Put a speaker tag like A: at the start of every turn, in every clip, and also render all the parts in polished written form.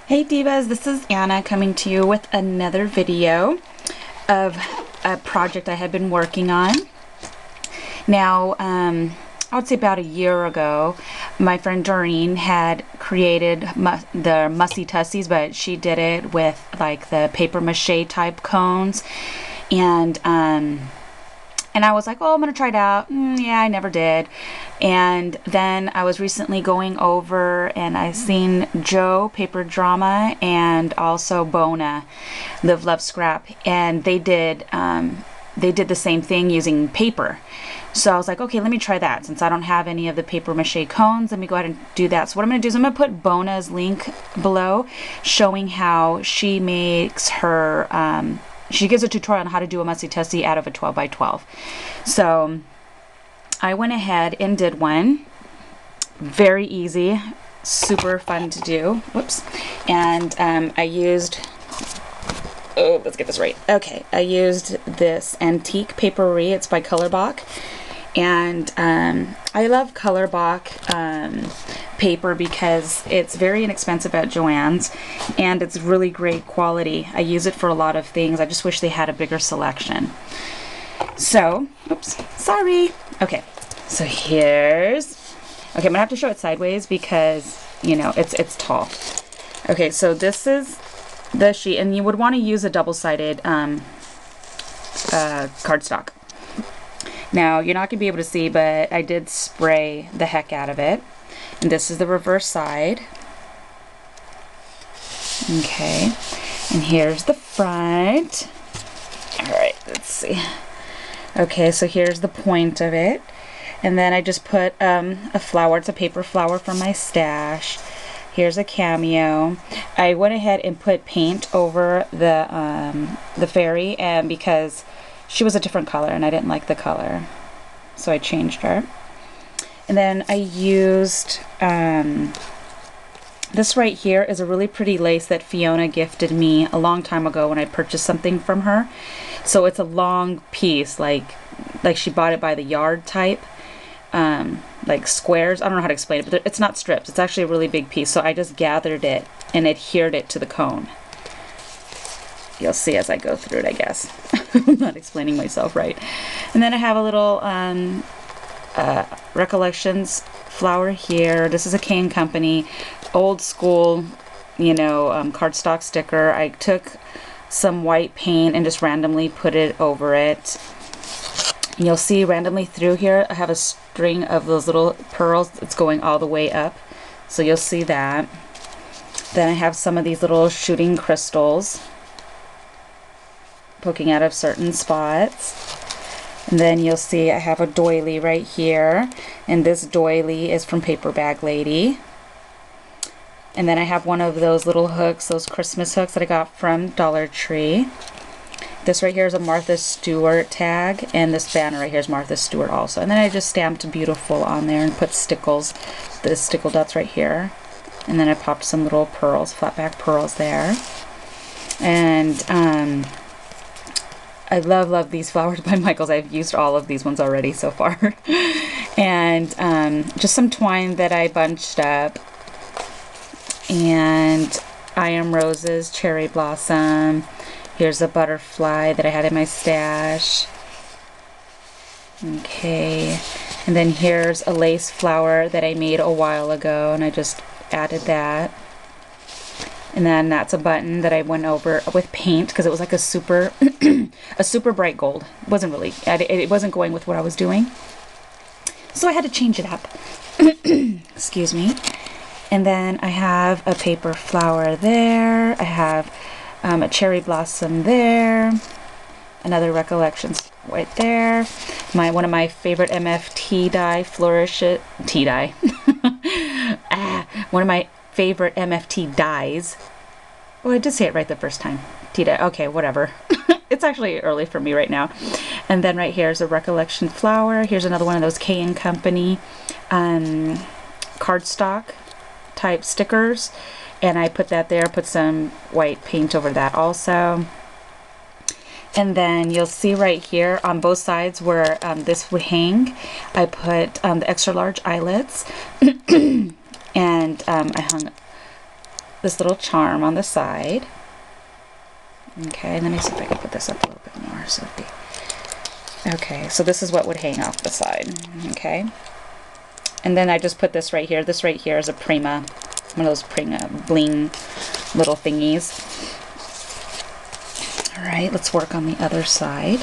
A: Hey Divas, this is Anna coming to you with another video of a project I had been working on. Now, I would say about a year ago, my friend Doreen had created the Mussie Tussies, but she did it with like the paper mache type cones. And I was like, oh, I'm going to try it out. Yeah, I never did. And then I was recently going over and I seen Joe, Paper Drama, and also Bona, Live Love Scrap. And they did the same thing using paper. So I was like, okay, let me try that. Since I don't have any of the paper mache cones, let me go ahead and do that. So what I'm going to do is I'm going to put Bona's link below showing how she makes her... she gives a tutorial on how to do a Mussie Tussie out of a 12 by 12. So I went ahead and did one. Very easy, super fun to do. Whoops. And I used, oh, let's get this right. Okay, I used this antique papery. It's by Colorbach. And I love Colorbach paper because it's very inexpensive at Joann's and it's really great quality. I use it for a lot of things. I just wish they had a bigger selection. So, oops, sorry. Okay, so here's, okay, I'm gonna have to show it sideways because, you know, it's tall. Okay, so this is the sheet, and you would want to use a double-sided cardstock. Now, you're not going to be able to see, but I did spray the heck out of it. And this is the reverse side. Okay. And here's the front. Alright, let's see. Okay, so here's the point of it. And then I just put a flower. It's a paper flower from my stash. Here's a cameo. I went ahead and put paint over the fairy, and because she was a different color and I didn't like the color, so I changed her. And then I used this right here is a really pretty lace that Fiona gifted me a long time ago when I purchased something from her. So it's a long piece, like she bought it by the yard type, like squares. I don't know how to explain it, but it's not strips. It's actually a really big piece. So I just gathered it and adhered it to the cone. You'll see as I go through it, I guess. I'm not explaining myself right. And then I have a little Recollections flower here. This is a Cane Company, old school, you know, cardstock sticker. I took some white paint and just randomly put it over it. And you'll see randomly through here, I have a string of those little pearls. It's going all the way up. So you'll see that. Then I have some of these little shooting crystals poking out of certain spots. And then you'll see I have a doily right here, and this doily is from Paper Bag Lady. And then I have one of those little hooks, those Christmas hooks that I got from Dollar Tree. This right here is a Martha Stewart tag, and this banner right here is Martha Stewart also. And then I just stamped beautiful on there and put stickles, the stickle dots right here. And then I popped some little pearls, flat back pearls there. And I love these flowers by Michaels. I've used all of these ones already so far. And just some twine that I bunched up. And I Am Roses, Cherry Blossom. Here's a butterfly that I had in my stash. Okay. And then here's a lace flower that I made a while ago, and I just added that. And then that's a button that I went over with paint because it was like a super a super bright gold. It wasn't really, it wasn't going with what I was doing, so I had to change it up. Excuse me. And then I have a paper flower there. I have a cherry blossom there. Another Recollections right there. One of my favorite MFT die, Flourish It tea dye. One of my favorite MFT dies. Oh, I did say it right the first time. Tea dye. Okay, whatever. It's actually early for me right now. And then right here is a Recollection flower. Here's another one of those Cane Company cardstock type stickers, and I put that there. Put some white paint over that also. And then you'll see right here on both sides where this would hang, I put the extra large eyelets. And I hung this little charm on the side. Okay, let me see if I can put this up a little bit more so it'd be... Okay, so this is what would hang off the side. Okay, and then I just put this right here. This right here is a Prima, one of those Prima bling little thingies. Alright, let's work on the other side.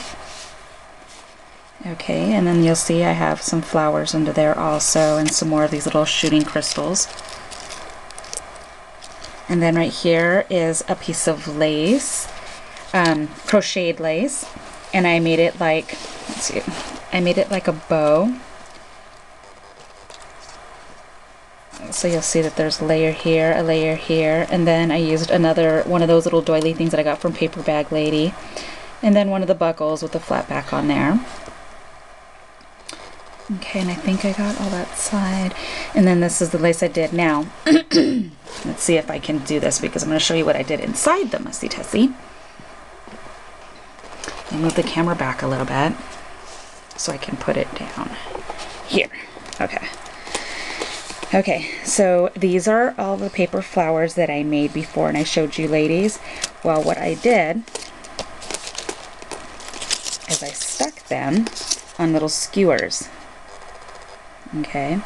A: Okay, and then you'll see I have some flowers under there also, and some more of these little shooting crystals. And then right here is a piece of lace, crocheted lace, and I made it like, let's see, I made it like a bow. So you'll see that there's a layer here, and then I used another one of those little doily things that I got from Paper Bag Lady, and then one of the buckles with the flat back on there. Okay, and I think I got all that side. And then this is the lace I did. Now, let's see if I can do this, because I'm going to show you what I did inside the Mussie Tussie. I'll move the camera back a little bit so I can put it down here. Okay. Okay, so these are all the paper flowers that I made before and I showed you ladies. Well, what I did is I stuck them on little skewers. Okay,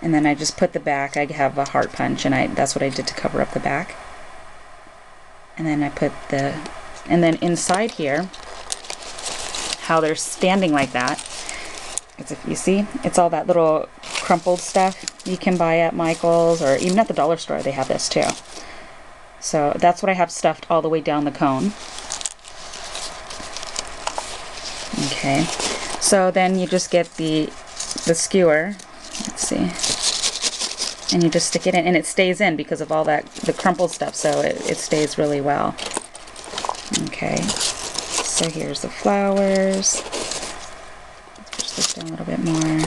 A: and then I just put the back. I have a heart punch, and that's what I did to cover up the back. And then I put the, and then inside here, how they're standing like that, is, if you see, it's all that little crumpled stuff you can buy at Michael's, or even at the dollar store they have this too. So that's what I have stuffed all the way down the cone. Okay. So then you just get the skewer, let's see, and you just stick it in, and it stays in because of all that, the crumpled stuff, so it stays really well. Okay, so here's the flowers. Let's push this down a little bit more.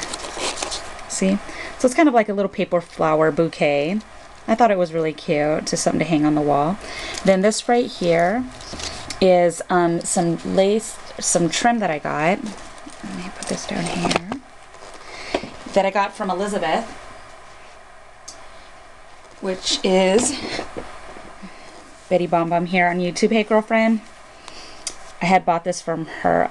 A: See? So it's kind of like a little paper flower bouquet. I thought it was really cute, just something to hang on the wall. Then this right here is some lace, some trim that I got. Let me put this down here. That I got from Elizabeth, which is Betty Bomb Bomb here on YouTube. Hey girlfriend, I had bought this from her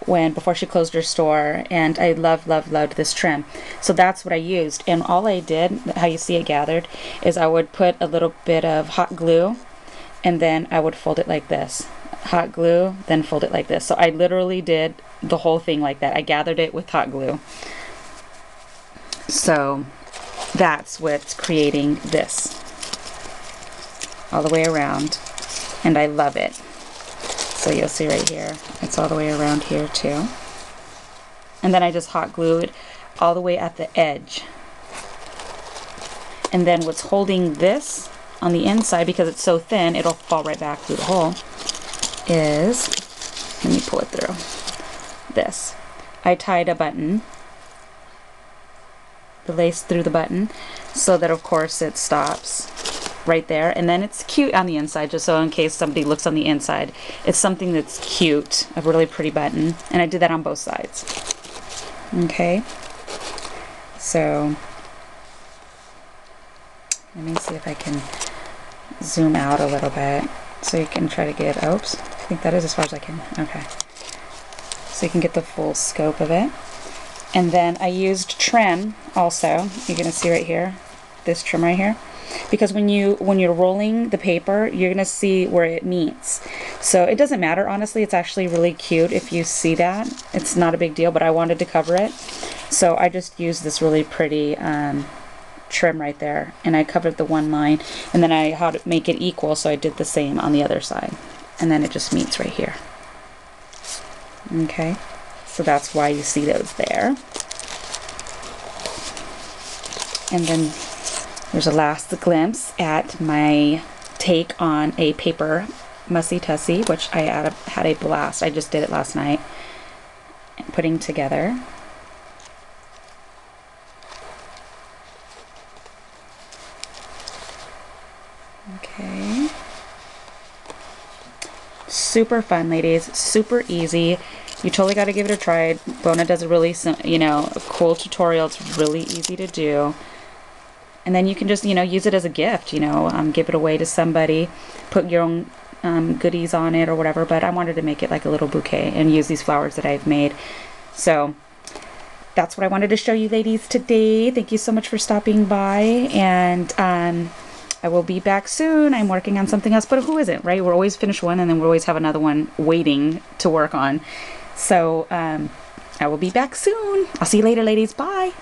A: before she closed her store, and I loved this trim. So that's what I used, and all I did, how you see it gathered, is I would put a little bit of hot glue, and then I would fold it like this. Hot glue, then fold it like this. So I literally did the whole thing like that. I gathered it with hot glue. So that's what's creating this all the way around, and I love it. So you'll see right here, it's all the way around here too. And then I just hot glue it all the way at the edge. And then what's holding this on the inside, because it's so thin, it'll fall right back through the hole, is, let me pull it through, this. I tied a button, the lace through the button, so that of course it stops right there, and then it's cute on the inside, just so in case somebody looks on the inside, it's something that's cute, a really pretty button, and I did that on both sides. Okay, so let me see if I can zoom out a little bit so you can try to get, oops, I think that is as far as I can, okay. So you can get the full scope of it. And then I used trim also, you're going to see right here, this trim right here. Because when you're rolling the paper, you're going to see where it meets. So it doesn't matter, honestly, it's actually really cute if you see that. It's not a big deal, but I wanted to cover it. So I just used this really pretty trim right there, and I covered the one line, and then I had to make it equal, so I did the same on the other side, and then it just meets right here. Okay, so that's why you see those there. And then there's a last glimpse at my take on a paper Mussie Tussie, which I had a blast. I just did it last night, putting together. Okay. Super fun, ladies. Super easy. You totally got to give it a try. Bona does a really, cool tutorial. It's really easy to do. And then you can just, you know, use it as a gift, you know, give it away to somebody, put your own goodies on it or whatever. But I wanted to make it like a little bouquet and use these flowers that I've made. So that's what I wanted to show you ladies today. Thank you so much for stopping by, and I will be back soon. I'm working on something else, but who isn't, right? We're always finish one and then we always have another one waiting to work on. So I will be back soon. I'll see you later, ladies. Bye.